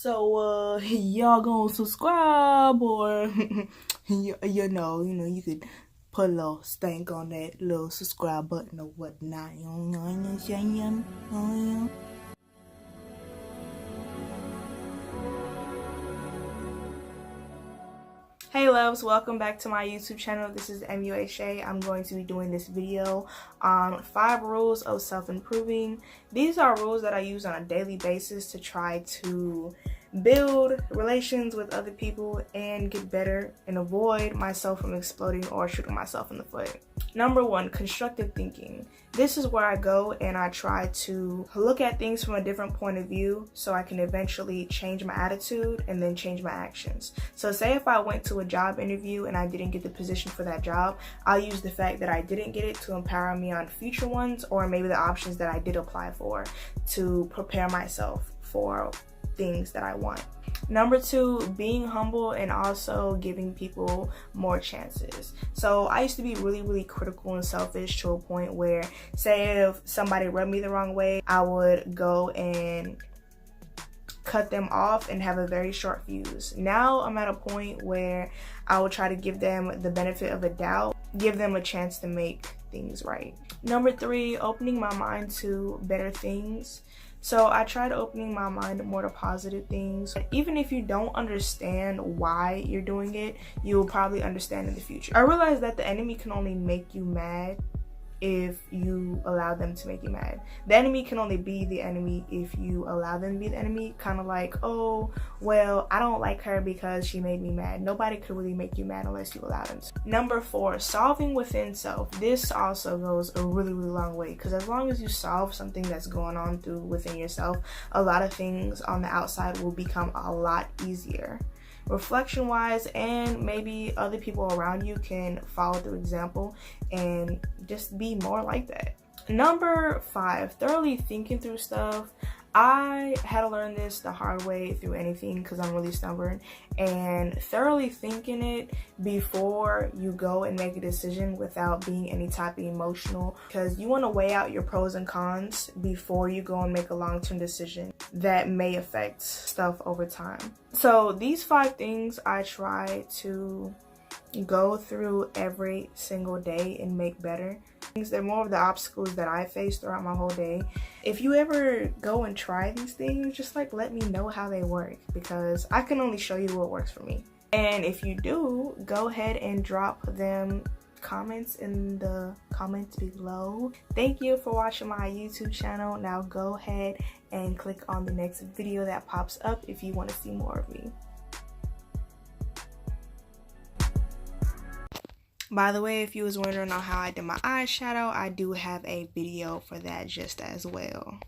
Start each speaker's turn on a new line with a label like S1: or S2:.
S1: So y'all gonna subscribe, or you know you could put a little stank on that little subscribe button or whatnot. Hey loves, welcome back to my YouTube channel. This is MUA. I'm going to be doing this video on 5 rules of self-improving. These are rules that I use on a daily basis to try to build relations with other people and get better and avoid myself from exploding or shooting myself in the foot. Number 1, constructive thinking. This is where I go and I try to look at things from a different point of view so I can eventually change my attitude and then change my actions. So say if I went to a job interview and I didn't get the position for that job, I'll use the fact that I didn't get it to empower me on future ones, or maybe the options that I did apply for, to prepare myself for things that I want. Number 2, being humble and also giving people more chances. So I used to be really critical and selfish to a point where, say if somebody rubbed me the wrong way, I would go and cut them off and have a very short fuse. Now I'm at a point where I will try to give them the benefit of a doubt, give them a chance to make things right. Number 3, opening my mind to better things. So I tried opening my mind more to positive things. Even if you don't understand why you're doing it, you will probably understand in the future. I realized that the enemy can only make you mad if you allow them to make you mad. The enemy can only be the enemy if you allow them to be the enemy. Kind of like, oh, well, I don't like her because she made me mad. Nobody could really make you mad unless you allow them to. Number 4, solving within self. This also goes a really long way, because as long as you solve something that's going on within yourself, a lot of things on the outside will become a lot easier. Reflection wise, and maybe other people around you can follow the example and just be more like that. Number 5, thoroughly thinking through stuff. I had to learn this the hard way through anything because I'm really stubborn, and thoroughly thinking it before you go and make a decision without being any type of emotional, because you want to weigh out your pros and cons before you go and make a long-term decision that may affect stuff over time. So these 5 things I try to go through every single day and make better. They're more of the obstacles that I face throughout my whole day. If you ever go and try these things, just like let me know how they work, because I can only show you what works for me. And if you do, go ahead and drop them comments in the comments below. Thank you for watching my YouTube channel. Now go ahead and click on the next video that pops up if you want to see more of me. By the way, if you was wondering on how I did my eyeshadow, I do have a video for that just as well.